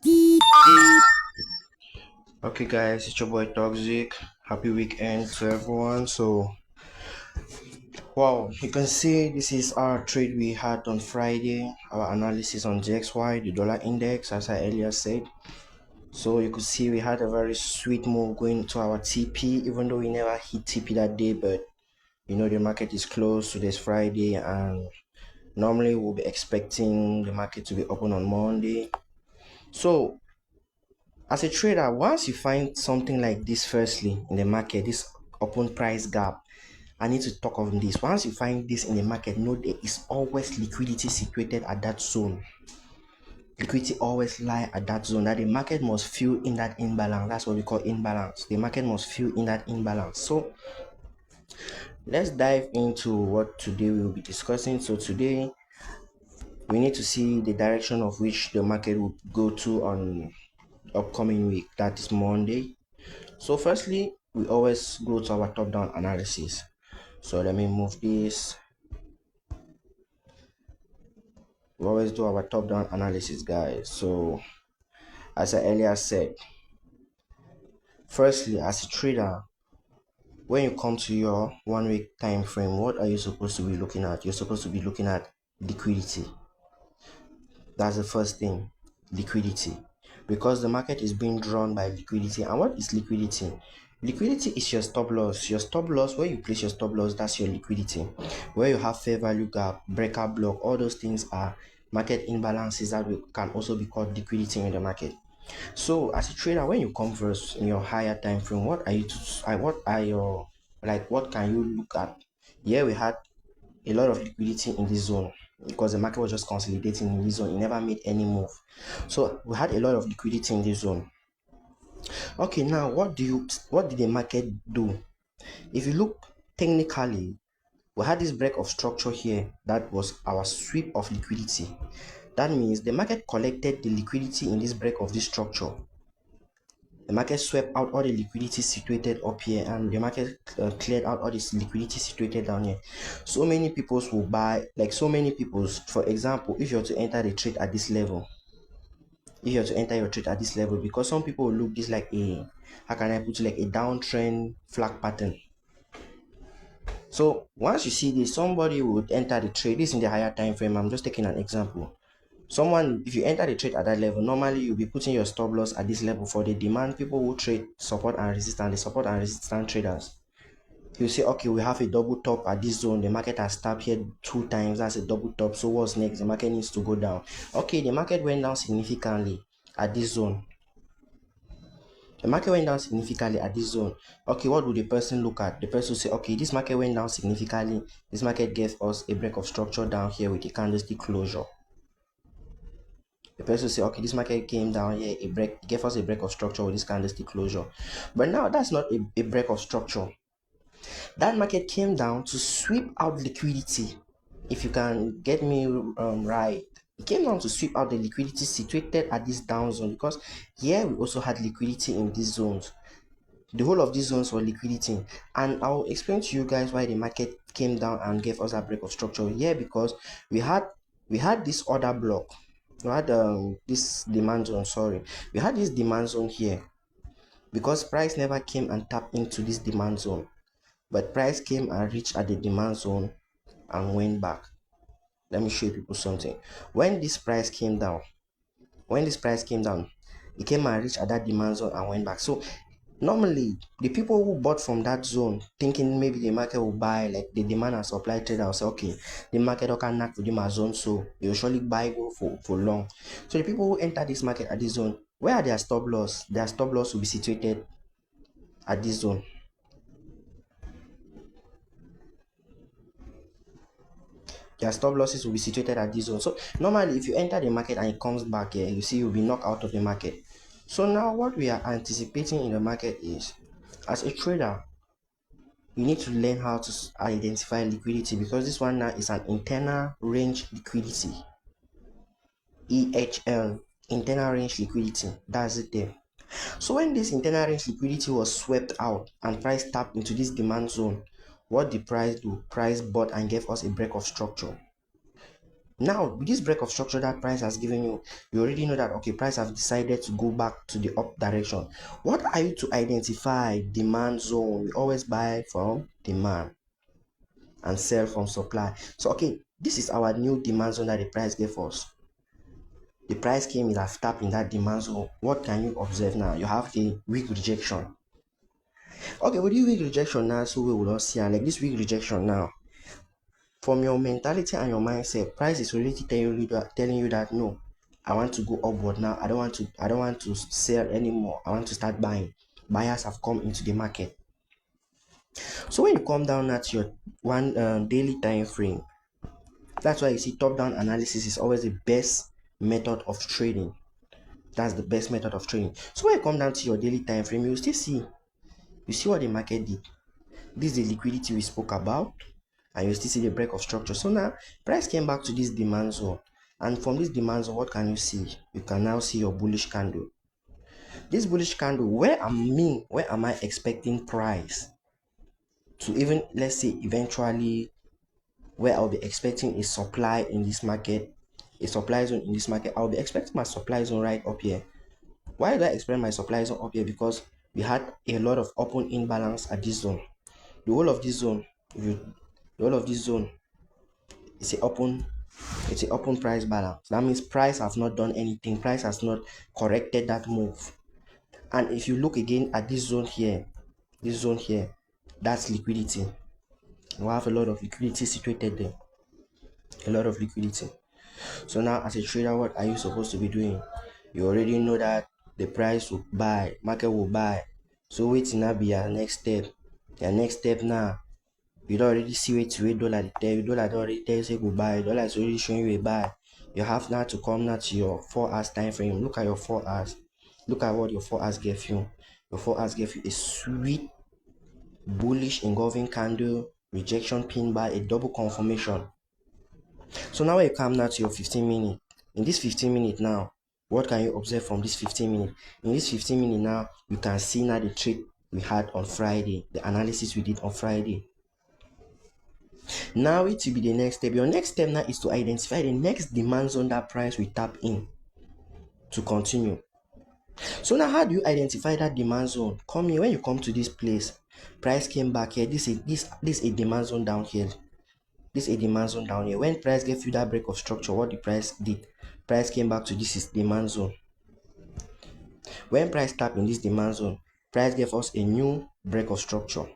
Okay, guys, it's your boy Toxic. Happy weekend to everyone. So, wow, you can see this is our trade we had on Friday, our analysis on GXY, the dollar index, as I earlier said. So, you could see we had a very sweet move going to our TP, even though we never hit TP that day. But the market is closed today's Friday, and normally we'll be expecting the market to be open on Monday. So, as a trader, once you find something like this, firstly in the market, this open price gap, I need to talk on this. Once you find this in the market, know there is always liquidity situated at that zone. Liquidity always lie at that zone that the market must fill in that imbalance. That's what we call imbalance. The market must fill in that imbalance. So let's dive into what today we will be discussing. So today we need to see the direction of which the market will go to on upcoming week, that is Monday. So firstly, we always go to our top-down analysis. So let me move this. We always do our top-down analysis, guys. So as I earlier said, firstly, as a trader, when you come to your 1 week time frame, what are you supposed to be looking at? You're supposed to be looking at liquidity. That's the first thing, liquidity, because the market is being drawn by liquidity. And what is liquidity? Liquidity is your stop loss. Your stop loss, where you place your stop loss, that's your liquidity. Where you have fair value gap, breaker block, all those things are market imbalances that can also be called liquidity in the market. So as a trader, when you come first in your higher time frame, what can you look at? Here we had a lot of liquidity in this zone because the market was just consolidating in this zone. It never made any move. So we had a lot of liquidity in this zone. Okay, now what did the market do? If you look technically, we had this break of structure here. That was our sweep of liquidity. That means the market collected the liquidity in this break of this structure. The market swept out all the liquidity situated up here, and the market cleared out all this liquidity situated down here. So many people will buy, for example, if you're to enter the trade at this level, because some people will look this like a, how can I put it, like a downtrend flag pattern. So once you see this, somebody would enter the trade. This in the higher time frame. I'm just taking an example. If you enter the trade at that level, normally you'll be putting your stop loss at this level for the demand people who trade support and resistance, the support and resistance traders. You say, okay, we have a double top at this zone. The market has tapped here 2 times. That's a double top. So what's next? The market needs to go down. Okay, the market went down significantly at this zone. Okay, what would the person look at? The person will say, okay, this market went down significantly. This market gave us a break of structure down here with a candlestick closure. The person will say, okay, this market came down here, gave us a break of structure with this candlestick closure. But now that's not a break of structure. That market came down to sweep out liquidity. If you can get me right, it came down to sweep out the liquidity situated at this down zone, because here we also had liquidity in these zones. The whole of these zones were liquidity, and I'll explain to you guys why the market came down and gave us a break of structure here, because we had this order block. We had this demand zone. We had this demand zone here, because price never came and tapped into this demand zone, but price came and reached at the demand zone and went back. Let me show you people something. When this price came down, it came and reached at that demand zone and went back. So normally the people who bought from that zone, thinking maybe the market will buy, like the demand and supply trader will say, okay, the market can knock to the zone, so they will surely buy go for long. So the people who enter this market at this zone, where are their stop loss? Their stop loss will be situated at this zone. Their stop losses will be situated at this zone. So normally if you enter the market and it comes back here, you see you'll be knocked out of the market. So now what we are anticipating in the market is, as a trader, you need to learn how to identify liquidity, because this one now is an internal range liquidity. EHL, internal range liquidity. That's it there. So when this internal range liquidity was swept out and price tapped into this demand zone, what did price do? Price bought and gave us a break of structure. Now, with this break of structure that price has given you, you already know that, okay, price have decided to go back to the up direction. What are you to identify? Demand zone. We always buy from demand and sell from supply. So, okay, this is our new demand zone that the price gave us. The price came, it has tapped in that demand zone. What can you observe now? You have the weak rejection. Okay, with the weak rejection now, so we will not see, like this weak rejection now, from your mentality and your mindset, price is already telling you that no, I want to go upward now. I don't want to sell anymore. I want to start buying. Buyers have come into the market. So when you come down at your one daily time frame, that's why you see top down analysis is always the best method of trading. That's the best method of trading. So when you come down to your daily time frame, you still see what the market did. This is the liquidity we spoke about, and you still see the break of structure. So now price came back to this demand zone, and from this demand zone, what can you see? You can now see your bullish candle. This bullish candle, where am I expecting price to, even let's say eventually, where I'll be expecting a supply in this market, a supply zone in this market? I'll be expecting my supply zone right up here. Why do I expect my supply zone up here? Because we had a lot of open imbalance at this zone. The whole of this zone, the whole of this zone, it's an open price balance. That means price have not done anything. Price has not corrected that move. And if you look again at this zone here, that's liquidity. We have a lot of liquidity situated there. A lot of liquidity. So now as a trader, what are you supposed to be doing? You already know that the price will buy, market will buy. So waiting now be your next step. Your next step now, you don't already see where to dollar there. Dollar don't already tell you say goodbye. Dollar is already showing you a buy. You have now to come now to your 4 hours time frame. Look at your 4 hours. Look at what your 4 hours gave you. Your 4 hours gave you a sweet bullish engulfing candle, rejection pin bar, a double confirmation. So now when you come now to your 15 minute, in this 15 minute now, what can you observe from this 15 minute? In this 15 minute now, you can see now the trade we had on Friday, the analysis we did on Friday. Now it will be the next step. Your next step now is to identify the next demand zone that price will tap in to continue. So now how do you identify that demand zone? Come here, when you come to this place, price came back here. This is a demand zone down here. This is a demand zone down here. When price gave you that break of structure, what the price did? Price came back to this is demand zone. When price tapped in this demand zone, price gave us a new break of structure.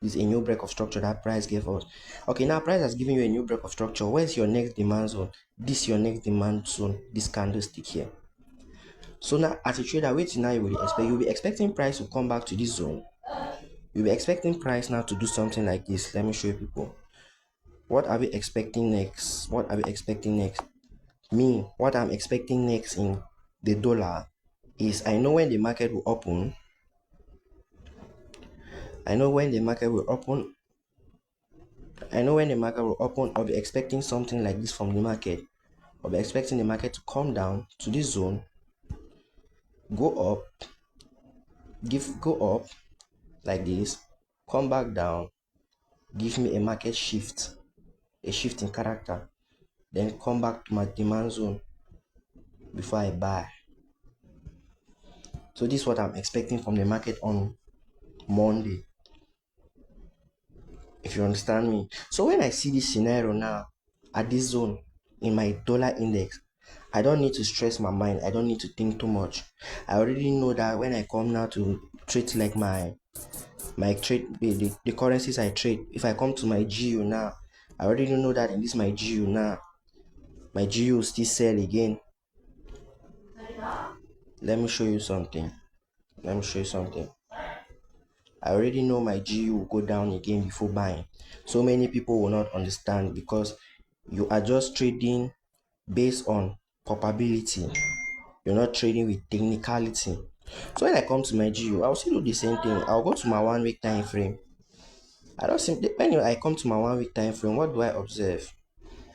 This is a new break of structure that price gave us. Okay, now price has given you a new break of structure. Where's your next demand zone? This is your next demand zone, this candlestick here. So now as a trader, wait now, you'll be expecting price to come back to this zone. You'll be expecting price now to do something like this. Let me show you people. What are we expecting next? What are we expecting next? Me, what I'm expecting next in the dollar is, I know when the market will open. I'll be expecting something like this from the market. I'll be expecting the market to come down to this zone, go up like this, come back down, give me a market shift, a shift in character, then come back to my demand zone before I buy. So this is what I'm expecting from the market on Monday, if you understand me. So when I see this scenario now at this zone in my dollar index, I don't need to stress my mind. I don't need to think too much. I already know that when I come now to trade like my trade, the currencies I trade, if I come to my GU now, I already know that in this my GU now, my GU will still sell again. Let me show you something. I already know my GU will go down again before buying. So many people will not understand because you are just trading based on probability. You're not trading with technicality. So when I come to my GU, I'll still do the same thing. I'll go to my 1 week time frame. When I come to my 1 week time frame, what do I observe?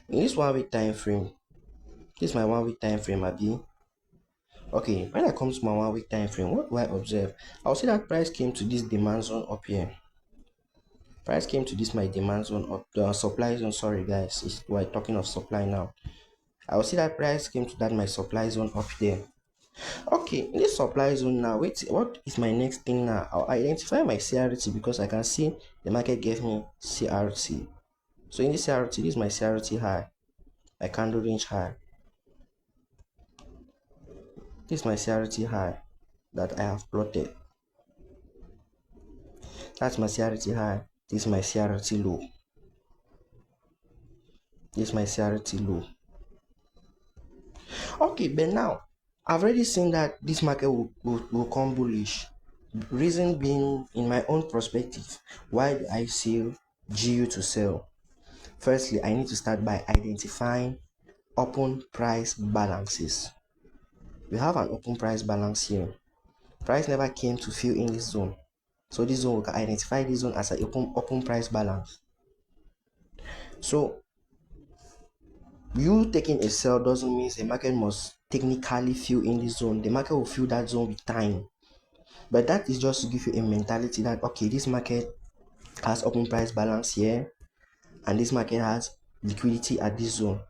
In this 1 week time frame, this is my 1 week time frame, Abi. Okay, when I come to my 1 week time frame, what do I observe? I'll see that price came to this demand zone up here. Price came to this my demand zone or the supply zone. Sorry guys, we're talking of supply now. I will see that price came to that my supply zone up there. Okay, in this supply zone now, wait, what is my next thing now? I'll identify my CRT because I can see the market gave me CRT. So in this CRT, this is my CRT high, my candle range high. This is my CRT high that I have plotted. That's my CRT high. This is my CRT low. This is my CRT low. Okay, but now I've already seen that this market will come bullish. Reason being, in my own perspective, why do I see GU to sell? Firstly, I need to start by identifying open price balances. We have an open price balance here. Price never came to fill in this zone. So this zone, we can identify this zone as an open price balance. So you taking a sell doesn't mean the market must technically fill in this zone. The market will fill that zone with time. But that is just to give you a mentality that, okay, this market has open price balance here and this market has liquidity at this zone.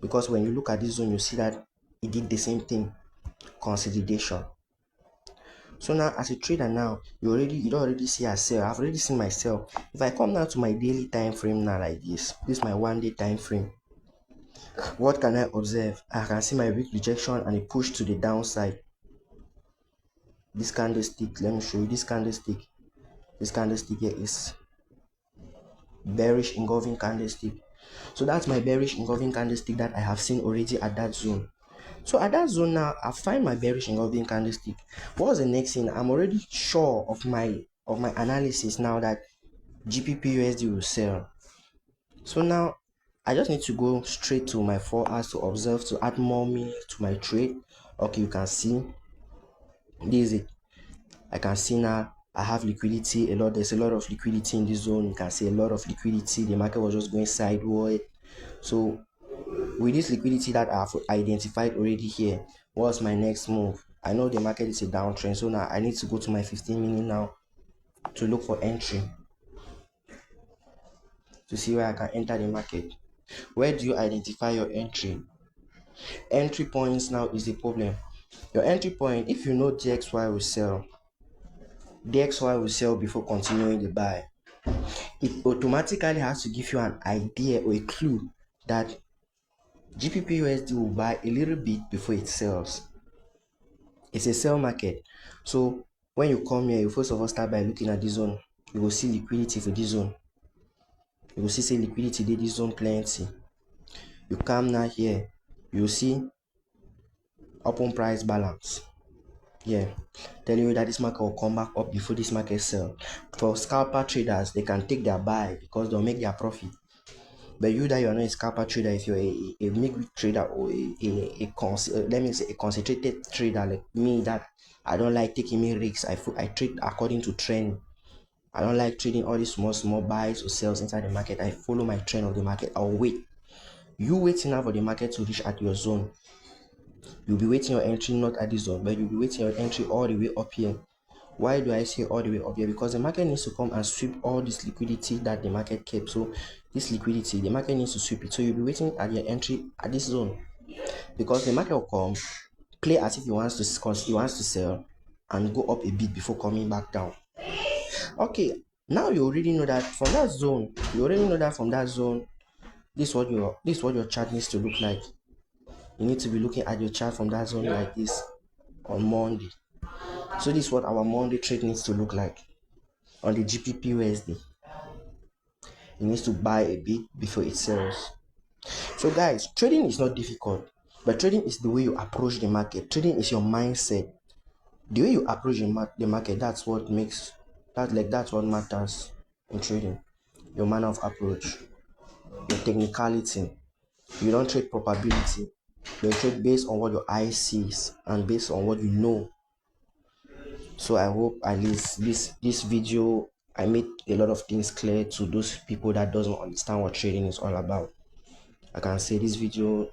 Because when you look at this zone, you see that it did the same thing, consolidation. So now as a trader now, you don't already see a sell. I've already seen myself. If I come now to my daily time frame now like this is my 1 day time frame. What can I observe? I can see my weak rejection and a push to the downside. This candlestick, let me show you this candlestick. This candlestick here is bearish engulfing candlestick. So that's my bearish engulfing candlestick that I have seen already at that zone. So at that zone now, I find my bearish engulfing candlestick. What's the next thing? I'm already sure of my analysis now that GBP/USD will sell. So now I just need to go straight to my 4 hours to observe to add more meaning to my trade. Okay, you can see this is it. I can see now I have liquidity there's a lot of liquidity in this zone. You can see a lot of liquidity. The market was just going sideways. So with this liquidity that I've identified already here, what's my next move? I know the market is a downtrend, so now I need to go to my 15-minute now to look for entry to see where I can enter the market. Where do you identify your entry? Entry points now is the problem. Your entry point, if you know DXY will sell, DXY will sell before continuing the buy. It automatically has to give you an idea or a clue that GBP/USD will buy a little bit before it sells. It's a sell market. So when you come here, you first of all start by looking at this zone. You will see liquidity for this zone. You will see say liquidity did this zone plenty. You come now here, you will see open price balance. Yeah, telling you that this market will come back up before this market sell. For scalper traders, they can take their buy because they'll make their profit. But you that you're not a scalper trader, if you're a mid-week trader or let me say a concentrated trader like me, that I don't like taking me risks. I trade according to trend. I don't like trading all these small buys or sells inside the market. I follow my trend of the market. I'll wait. You waiting now for the market to reach at your zone. You'll be waiting your entry not at this zone, but you'll be waiting your entry all the way up here. Why do I say all the way up here? Because the market needs to come and sweep all this liquidity that the market kept. So this liquidity, the market needs to sweep it. So you'll be waiting at your entry at this zone, because the market will come, play as if he wants to sell and go up a bit before coming back down. Okay, now you already know that from that zone. This is what your chart needs to look like. You need to be looking at your chart from that zone like this on Monday. So this is what our Monday trade needs to look like on the GBP/USD. It needs to buy a bit before it sells. So guys, trading is not difficult, but trading is the way you approach the market. Trading is your mindset. The way you approach the market, that's what matters in trading. Your manner of approach, your technicality. You don't trade probability, but you trade based on what your eye sees and based on what you know. So I hope at least this video I made a lot of things clear to those people that doesn't understand what trading is all about. I can say this video,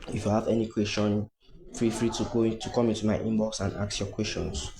if you have any question, feel free to come into my inbox and ask your questions.